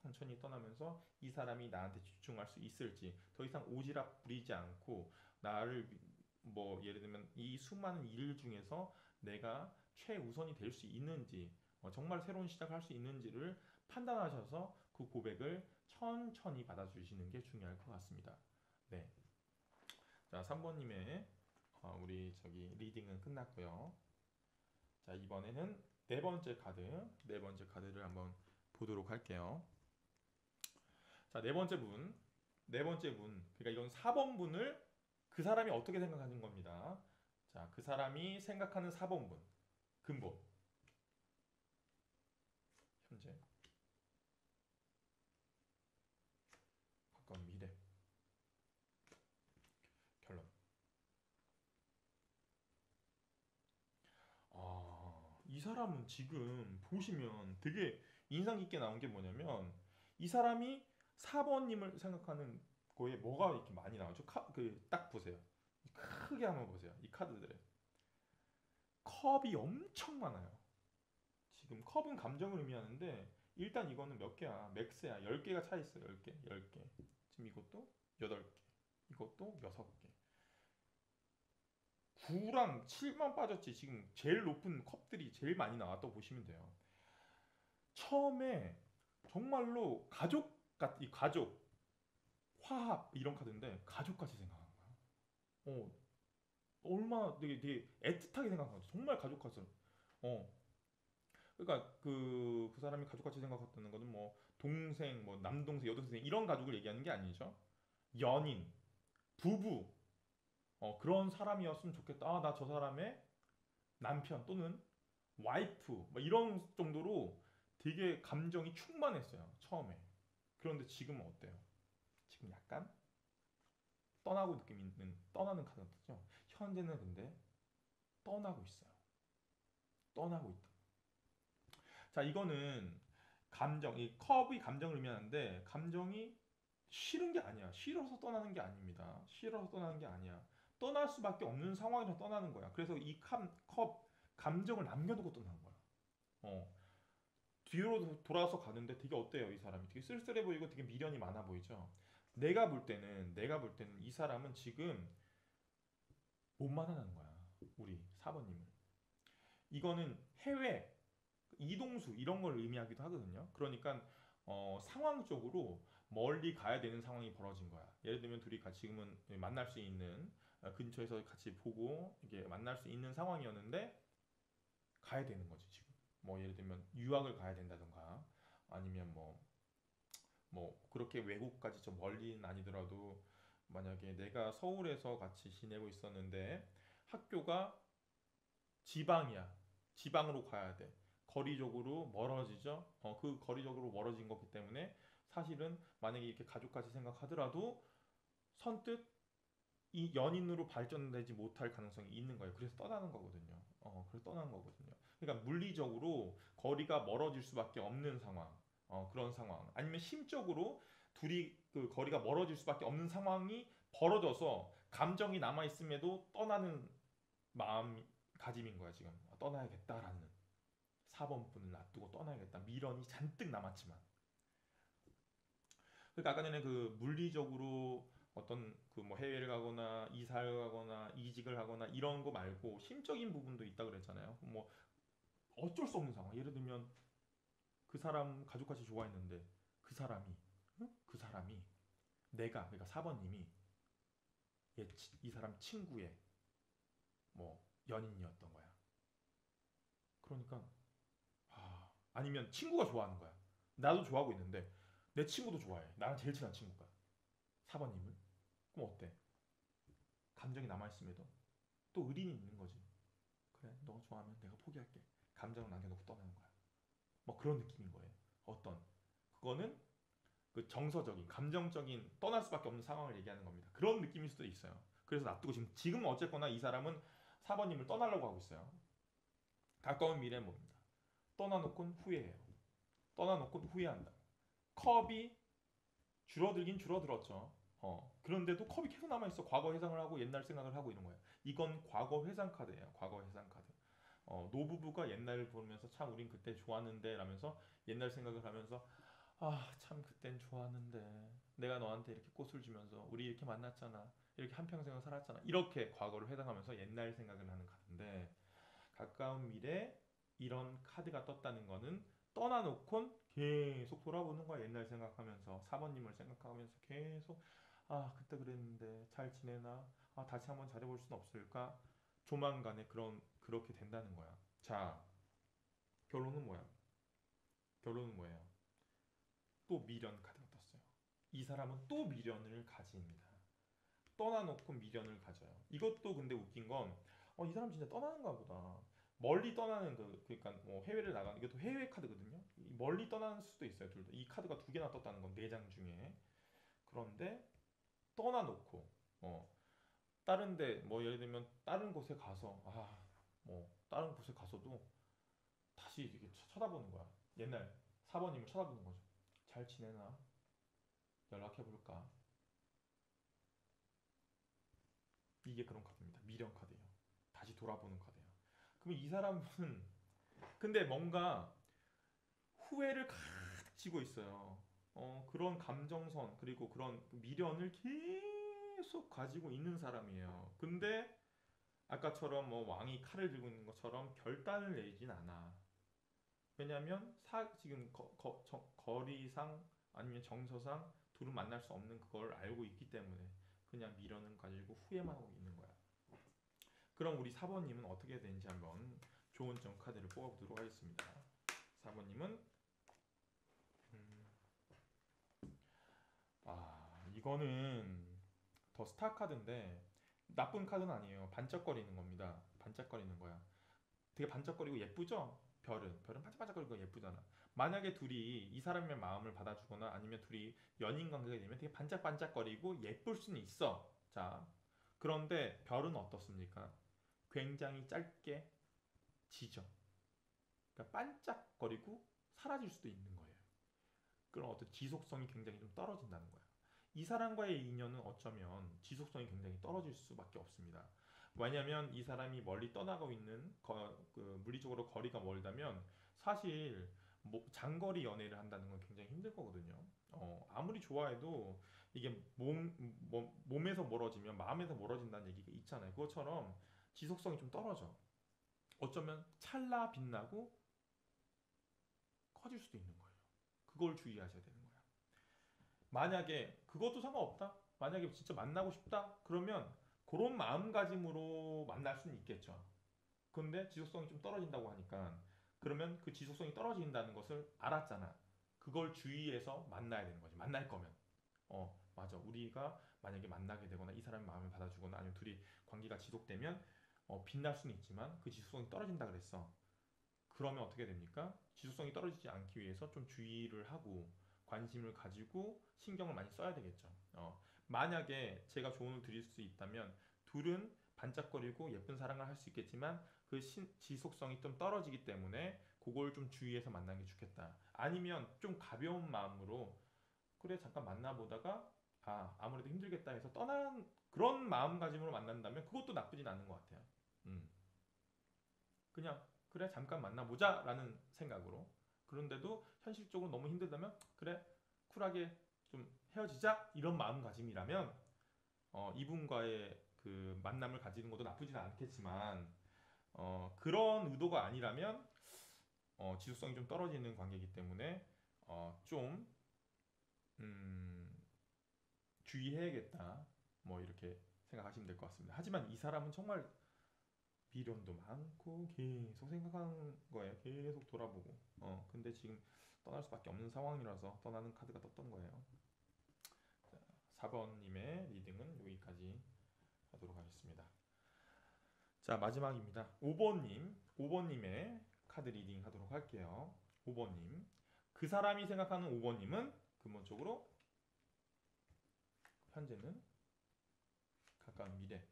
천천히 떠나면서 이 사람이 나한테 집중할 수 있을지 더 이상 오지랖 부리지 않고 나를 뭐 예를 들면 이 수많은 일 중에서 내가 최우선이 될 수 있는지 정말 새로운 시작을 할 수 있는지를 판단하셔서 그 고백을 천천히 받아주시는 게 중요할 것 같습니다. 네. 자, 3번님의 우리 저기 리딩은 끝났고요. 자, 이번에는 네 번째 카드를 한번 보도록 할게요. 자, 네 번째 분. 그러니까 이건 4번 분을 그 사람이 어떻게 생각하는 겁니다. 자, 그 사람이 생각하는 4번 분. 근본, 현재, 가까운 미래, 결론. 이 사람은 지금 보시면 되게 인상 깊게 나온 게 뭐냐면 이 사람이 4번님을 생각하는 거에 뭐가 이렇게 많이 나오죠? 딱 보세요. 크게 한번 보세요. 이 카드들에. 컵이 엄청 많아요. 지금 컵은 감정을 의미하는데 일단 이거는 몇 개야? 맥스야. 10개가 차 있어. 10개. 10개. 지금 이것도 8개. 이것도 6개. 9랑 7만 빠졌지. 지금 제일 높은 컵들이 제일 많이 나왔다고 보시면 돼요. 처음에 정말로 이 가족, 화합 이런 카드인데 가족같이 생각한 거야. 얼마나 되게 애틋하게 생각한 거지. 정말 가족같이. 어, 그러니까 그 사람이 가족같이 생각했다는 거는 뭐 동생, 뭐 남동생, 여동생 이런 가족을 얘기하는 게 아니죠. 연인, 부부, 그런 사람이었으면 좋겠다. 나 저 사람의 남편 또는 와이프, 뭐 이런 정도로 되게 감정이 충만했어요. 처음에. 그런데 지금은 어때요? 지금 약간 떠나고 느낌 있는 떠나는 카드 같죠? 현재는 근데 떠나고 있어요. 떠나고 있다. 자, 이거는 이 컵이 감정을 의미하는데 감정이 싫은 게 아니야. 싫어서 떠나는 게 아닙니다. 싫어서 떠나는 게 아니야. 떠날 수밖에 없는 상황이라서 떠나는 거야. 그래서 이 컵 감정을 남겨두고 떠나는 거야. 어. 뒤로 돌아서 가는데 되게 어때요, 이 사람이? 되게 쓸쓸해 보이고 되게 미련이 많아 보이죠? 내가 볼 때는 이 사람은 지금 못 만나는 거야. 우리 4번님을. 이거는 해외, 이동수 이런 걸 의미하기도 하거든요. 그러니까 상황적으로 멀리 가야 되는 상황이 벌어진 거야. 예를 들면 둘이 같이 지금은 만날 수 있는 근처에서 같이 보고 이게 만날 수 있는 상황이었는데 가야 되는 거지 지금. 뭐 예를 들면 유학을 가야 된다던가 아니면 뭐 그렇게 외국까지 좀 멀리는 아니더라도 만약에 내가 서울에서 같이 지내고 있었는데 학교가 지방이야. 지방으로 가야 돼. 거리적으로 멀어지죠. 그 거리적으로 멀어진 거기 때문에 사실은 만약에 이렇게 가족까지 생각하더라도 선뜻 이 연인으로 발전되지 못할 가능성이 있는 거예요. 그래서 떠나는 거거든요. 그래서 떠나는 거거든요. 그러니까 물리적으로 거리가 멀어질 수밖에 없는 상황. 그런 상황. 아니면 심적으로 둘이 그 거리가 멀어질 수밖에 없는 상황이 벌어져서 감정이 남아 있음에도 떠나는 마음가짐인 거야, 지금. 떠나야겠다라는. 4번 분을 놔두고 떠나야겠다. 미련이 잔뜩 남았지만. 그러니까 아까 전에 그 물리적으로 어떤 그 뭐 해외를 가거나 이사를 가거나 이직을 하거나 이런 거 말고 심적인 부분도 있다 그랬잖아요. 뭐 어쩔 수 없는 상황. 예를 들면 그 사람 가족같이 좋아했는데 그 사람이 응? 그 사람이 내가 그러니까 4번님이 이 사람 친구의 뭐 연인이었던 거야. 그러니까 아니면 친구가 좋아하는 거야. 나도 좋아하고 있는데 내 친구도 좋아해. 나랑 제일 친한 친구가 4번님을. 그럼 어때? 감정이 남아있음에도 또 의리는 있는 거지. 그래, 너 좋아하면 내가 포기할게. 감정을 남겨놓고 떠나는 거야. 뭐 그런 느낌인 거예요. 어떤 그거는 그 정서적인 감정적인 떠날 수밖에 없는 상황을 얘기하는 겁니다. 그런 느낌일 수도 있어요. 그래서 놔두고 지금은 어쨌거나 이 사람은 4번님을 떠나려고 하고 있어요. 가까운 미래는 뭡니다. 떠나놓곤 후회해요. 떠나놓곤 후회한다. 컵이 줄어들긴 줄어들었죠. 그런데도 컵이 계속 남아있어. 과거 회상을 하고 옛날 생각을 하고 있는 거예요. 이건 과거 회상 카드예요. 과거 회상 카드. 노부부가 옛날을 보면서 참 우린 그때 좋았는데 라면서 옛날 생각을 하면서 참 그땐 좋았는데 내가 너한테 이렇게 꽃을 주면서 우리 이렇게 만났잖아. 이렇게 한평생을 살았잖아. 이렇게 과거를 회상하면서 옛날 생각을 하는 카드인데 가까운 미래 이런 카드가 떴다는 거는 떠나놓곤 계속 돌아보는 거야. 옛날 생각하면서 4번님을 생각하면서 계속 그때 그랬는데 잘 지내나? 다시 한번 잘해볼 수는 없을까? 조만간에 그렇게 된다는 거야. 자, 결론은 뭐야? 결론은 뭐예요? 또 미련 카드가 떴어요. 이 사람은 또 미련을 가집니다. 떠나놓고 미련을 가져요. 이것도 근데 웃긴 건, 이 사람 진짜 떠나는가 보다. 멀리 떠나는 그러니까 뭐 해외를 나가는 이것도 해외 카드거든요. 멀리 떠나는 수도 있어요, 둘 다. 이 카드가 두 개나 떴다는 건 네 장 중에. 그런데 떠나놓고, 다른데 뭐 예를 들면 다른 곳에 가서 뭐 다른 곳에 가서도 다시 이렇게 쳐다보는 거야. 옛날 사번님을 쳐다보는 거죠. 잘 지내나? 연락해 볼까? 이게 그런 카드입니다. 미련 카드예요. 다시 돌아보는 카드예요. 그럼 이 사람은 근데 뭔가 후회를 가득 쥐고 있어요. 그런 감정선 그리고 그런 미련을 계속 가지고 있는 사람이에요. 근데 아까처럼 뭐 왕이 칼을 들고 있는 것처럼 결단을 내리진 않아. 왜냐하면 지금 거리상 아니면 정서상 둘은 만날 수 없는 그걸 알고 있기 때문에 그냥 미련은 가지고 후회만 하고 있는 거야. 그럼 우리 4번님은 어떻게 되는지 한번 좋은 점 카드를 뽑아보도록 하겠습니다. 4번님은 이거는 더 스타 카드인데 나쁜 카드는 아니에요. 반짝거리는 겁니다. 반짝거리는 거야. 되게 반짝거리고 예쁘죠? 별은 반짝반짝거리고 예쁘잖아. 만약에 둘이 이 사람의 마음을 받아주거나 아니면 둘이 연인 관계가 되면 되게 반짝반짝거리고 예쁠 수는 있어. 자, 그런데 별은 어떻습니까? 굉장히 짧게 지죠. 그러니까 반짝거리고 사라질 수도 있는 거예요. 그런 어떤 지속성이 굉장히 좀 떨어진다는 거야. 이 사람과의 인연은 어쩌면 지속성이 굉장히 떨어질 수밖에 없습니다. 왜냐하면 이 사람이 멀리 떠나고 있는 물리적으로 거리가 멀다면 사실 뭐 장거리 연애를 한다는 건 굉장히 힘들 거거든요. 아무리 좋아해도 이게 몸에서 멀어지면 마음에서 멀어진다는 얘기가 있잖아요. 그것처럼 지속성이 좀 떨어져. 어쩌면 찰나 빛나고 커질 수도 있는 거예요. 그걸 주의하셔야 되는 거야. 만약에 그것도 상관없다. 만약에 진짜 만나고 싶다. 그러면 그런 마음가짐으로 만날 수는 있겠죠. 근데 지속성이 좀 떨어진다고 하니까 그러면 그 지속성이 떨어진다는 것을 알았잖아. 그걸 주의해서 만나야 되는 거지. 만날 거면. 맞아. 우리가 만약에 만나게 되거나 이 사람의 마음을 받아주거나 아니면 둘이 관계가 지속되면 빛날 수는 있지만 그 지속성이 떨어진다 그랬어. 그러면 어떻게 됩니까? 지속성이 떨어지지 않기 위해서 좀 주의를 하고 관심을 가지고 신경을 많이 써야 되겠죠. 만약에 제가 조언을 드릴 수 있다면 둘은 반짝거리고 예쁜 사랑을 할 수 있겠지만 그 지속성이 좀 떨어지기 때문에 그걸 좀 주의해서 만나는 게 좋겠다. 아니면 좀 가벼운 마음으로 그래 잠깐 만나보다가 아무래도 힘들겠다 해서 떠난 그런 마음가짐으로 만난다면 그것도 나쁘진 않은 것 같아요. 음. 그냥 그래 잠깐 만나보자라는 생각으로 그런데도 현실적으로 너무 힘들다면 그래 쿨하게 좀 헤어지자 이런 마음가짐이라면 이분과의 그 만남을 가지는 것도 나쁘지는 않겠지만 그런 의도가 아니라면 지속성이 좀 떨어지는 관계이기 때문에 좀 주의해야겠다 뭐 이렇게 생각하시면 될 것 같습니다. 하지만 이 사람은 정말 미련도 많고 계속 생각하는 거예요. 계속 돌아보고. 근데 지금 떠날 수밖에 없는 상황이라서 떠나는 카드가 떴던 거예요. 4번님의 리딩은 여기까지 하도록 하겠습니다. 자, 마지막입니다. 5번님의 카드 리딩 하도록 할게요. 5번님. 그 사람이 생각하는 5번님은 근본적으로 현재는 가까운 미래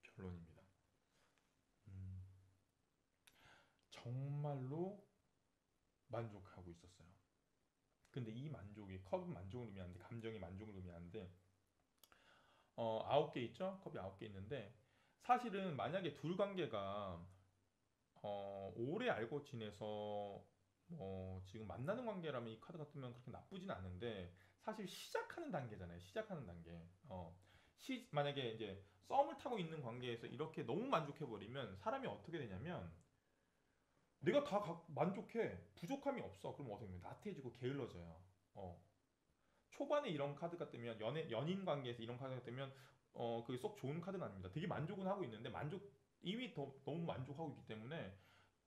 결론입니다. 정말로 만족하고 있었어요. 근데 이 만족이 컵은 만족을 의미하는데 감정이 만족을 의미하는데 9개 있죠? 컵이 9개 있는데 사실은 만약에 둘 관계가 오래 알고 지내서 지금 만나는 관계라면 이 카드가 뜨면 그렇게 나쁘진 않은데 사실 시작하는 단계잖아요. 시작하는 단계. 만약에 이제 썸을 타고 있는 관계에서 이렇게 너무 만족해버리면 사람이 어떻게 되냐면 내가 다 만족해. 부족함이 없어. 그럼 어떻게 되면 나태해지고 게을러져요. 초반에 이런 카드가 뜨면 연인 관계에서 이런 카드가 뜨면 그게 속 좋은 카드는 아닙니다. 되게 만족은 하고 있는데 이미 너무 만족하고 있기 때문에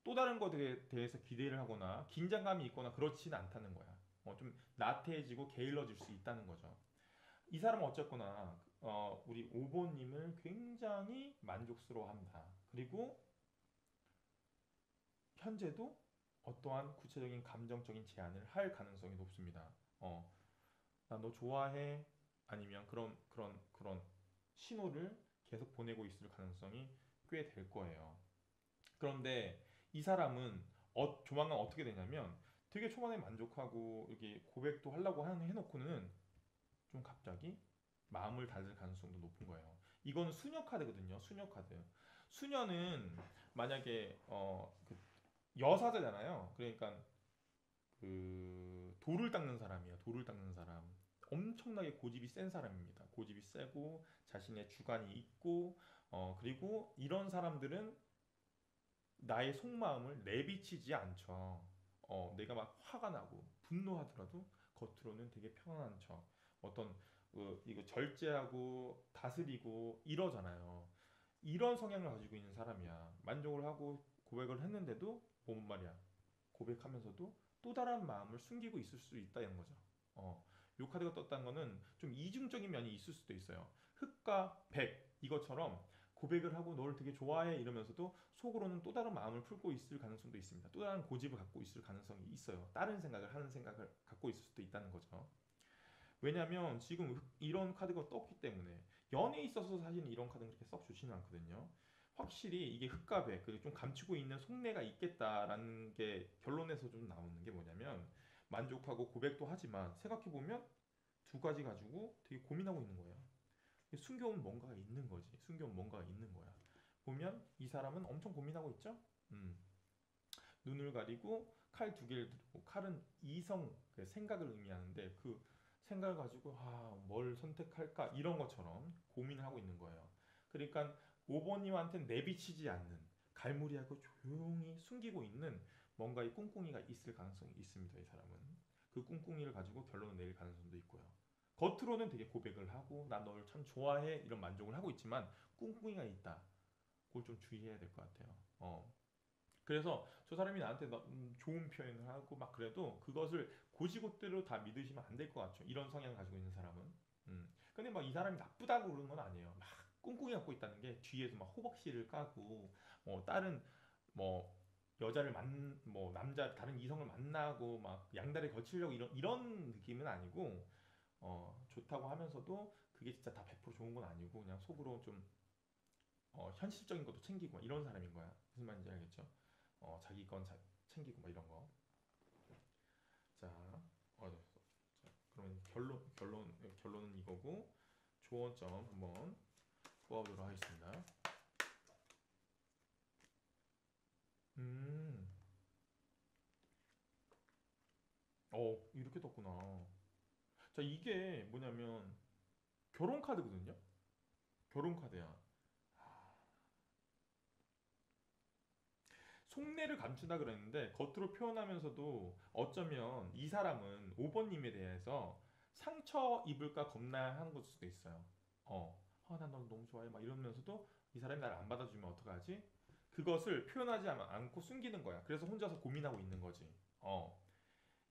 또 다른 것에 대해서 기대를 하거나 긴장감이 있거나 그렇지는 않다는 거야. 좀 나태해지고 게을러질 수 있다는 거죠. 이 사람은 어쨌거나 우리 오보님을 굉장히 만족스러워합니다. 그리고 현재도 어떠한 구체적인 감정적인 제안을 할 가능성이 높습니다. 나 너 좋아해? 아니면 그런 신호를 계속 보내고 있을 가능성이 꽤 될 거예요. 그런데 이 사람은 조만간 어떻게 되냐면 되게 초반에 만족하고 이렇게 고백도 하려고 해놓고는 좀 갑자기 마음을 닫을 가능성도 높은 거예요. 이거는 수녀 카드거든요. 수녀 카드. 수녀는 만약에 그 여사잖아요. 그러니까 그 돌을 닦는 사람이야. 돌을 닦는 사람. 엄청나게 고집이 센 사람입니다. 고집이 세고 자신의 주관이 있고 그리고 이런 사람들은 나의 속마음을 내비치지 않죠. 내가 막 화가 나고 분노하더라도 겉으로는 되게 편안한 척. 어떤 이거 절제하고 다스리고 이러잖아요. 이런 성향을 가지고 있는 사람이야. 만족을 하고 고백을 했는데도 뭔 말이야. 고백하면서도 또 다른 마음을 숨기고 있을 수 있다 이런 거죠. 요 카드가 떴다는 거는 좀 이중적인 면이 있을 수도 있어요. 흑과 백 이것처럼 고백을 하고 너를 되게 좋아해 이러면서도 속으로는 또 다른 마음을 품고 있을 가능성도 있습니다. 또 다른 고집을 갖고 있을 가능성이 있어요. 다른 생각을 하는 생각을 갖고 있을 수도 있다는 거죠. 왜냐하면 지금 이런 카드가 떴기 때문에 연애에 있어서 사실 이런 카드는 그렇게 썩 좋지는 않거든요. 확실히 이게 흑과 백, 그리고 좀 감추고 있는 속내가 있겠다라는 게 결론에서 좀 나오는 게 뭐냐면 만족하고 고백도 하지만 생각해보면 두 가지 가지고 되게 고민하고 있는 거예요. 숨겨온 뭔가가 있는 거지. 숨겨온 뭔가가 있는 거야. 보면 이 사람은 엄청 고민하고 있죠? 눈을 가리고 칼 두 개를 들고, 칼은 이성, 그 생각을 의미하는데 그 생각을 가지고 뭘 선택할까 이런 것처럼 고민을 하고 있는 거예요. 그러니까 5번님한테는 내비치지 않는, 갈무리하고 조용히 숨기고 있는 뭔가의 꿍꿍이가 있을 가능성이 있습니다. 이 사람은 그 꿍꿍이를 가지고 결론을 내릴 가능성도 있고요. 겉으로는 되게 고백을 하고 나 너를 참 좋아해 이런 만족을 하고 있지만 꿍꿍이가 있다. 그걸 좀 주의해야 될 것 같아요. 그래서 저 사람이 나한테 좋은 표현을 하고 막 그래도 그것을 고지고대로 다 믿으시면 안 될 것 같죠. 이런 성향을 가지고 있는 사람은. 근데 막 이 사람이 나쁘다고 그러는 건 아니에요. 막 꿍꿍이 갖고 있다는 게 뒤에서 막 호박씨를 까고 다른 뭐 여자를 뭐 남자 다른 이성을 만나고 막 양다리 거치려고 이런 느낌은 아니고 좋다고 하면서도 그게 진짜 다 100% 좋은 건 아니고 그냥 속으로 좀 현실적인 것도 챙기고 막 이런 사람인 거야. 무슨 말인지 알겠죠? 자기 건 챙기고 막 이런 거. 자, 어, 자, 그러면 결론은 이거고 조언점 한번 뽑아보도록 하겠습니다. 음, 이렇게 떴구나. 자, 이게 뭐냐면 결혼 카드거든요. 결혼 카드야. 속내를 감춘다 그랬는데 겉으로 표현하면서도 어쩌면 이 사람은 5번님에 대해서 상처 입을까 겁나한 걸 수도 있어요. 난 너 너무 좋아해. 막 이러면서도 이 사람이 나를 안 받아주면 어떡하지? 그것을 표현하지 않고 숨기는 거야. 그래서 혼자서 고민하고 있는 거지.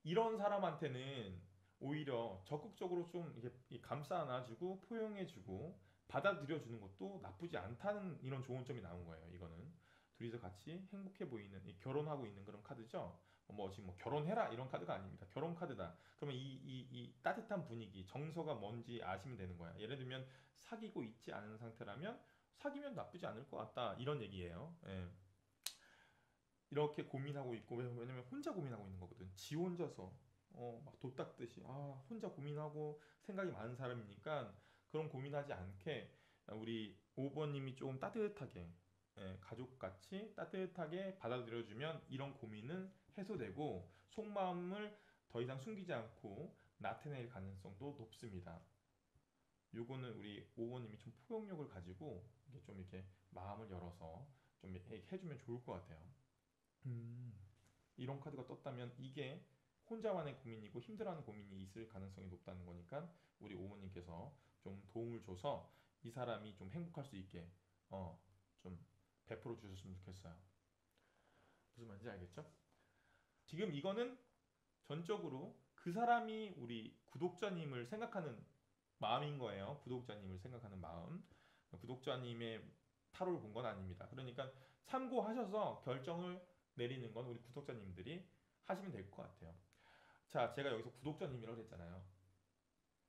이런 사람한테는 오히려 적극적으로 좀 이렇게 감싸 안아주고 포용해주고 받아들여주는 것도 나쁘지 않다는 이런 좋은 점이 나온 거예요. 이거는 둘이서 같이 행복해 보이는 결혼하고 있는 그런 카드죠. 뭐 지금 뭐 결혼해라 이런 카드가 아닙니다. 결혼 카드다. 그러면 이 따뜻한 분위기, 정서가 뭔지 아시면 되는 거야. 예를 들면 사귀고 있지 않은 상태라면 사귀면 나쁘지 않을 것 같다 이런 얘기예요. 예. 이렇게 고민하고 있고 왜냐면 혼자 고민하고 있는 거거든. 지 혼자서 막 도닦듯이 혼자 고민하고 생각이 많은 사람이니까 그런 고민하지 않게 우리 5번님이 조금 따뜻하게 가족같이 따뜻하게 받아들여주면 이런 고민은 해소되고 속마음을 더 이상 숨기지 않고 나타낼 가능성도 높습니다. 요거는 우리 5번님이 좀 포용력을 가지고 이게 좀 이렇게 마음을 열어서 좀 해주면 좋을 것 같아요. 음. 이런 카드가 떴다면 이게 혼자만의 고민이고 힘들어하는 고민이 있을 가능성이 높다는 거니까 우리 오모님께서 좀 도움을 줘서 이 사람이 좀 행복할 수 있게 좀 베풀어 주셨으면 좋겠어요. 무슨 말인지 알겠죠? 지금 이거는 전적으로 그 사람이 우리 구독자님을 생각하는 마음인 거예요. 구독자님을 생각하는 마음. 구독자님의 타로를 본 건 아닙니다. 그러니까 참고하셔서 결정을 내리는 건 우리 구독자님들이 하시면 될 것 같아요. 자, 제가 여기서 구독자님이라고 했잖아요.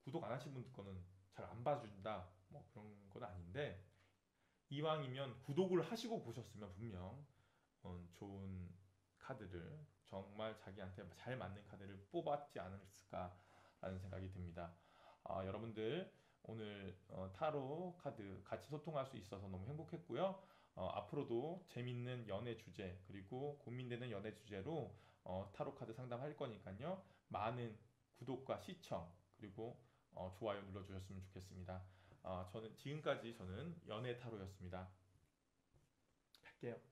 구독 안 하신 분들 거는 잘 안 봐준다. 뭐 그런 건 아닌데 이왕이면 구독을 하시고 보셨으면 분명 좋은 카드를 정말 자기한테 잘 맞는 카드를 뽑았지 않았을까라는 생각이 듭니다. 여러분들 오늘 타로 카드 같이 소통할 수 있어서 너무 행복했고요. 앞으로도 재밌는 연애 주제 그리고 고민되는 연애 주제로 타로 카드 상담할 거니까요. 많은 구독과 시청 그리고 좋아요 눌러주셨으면 좋겠습니다. 저는 지금까지 연애 타로였습니다. 갈게요.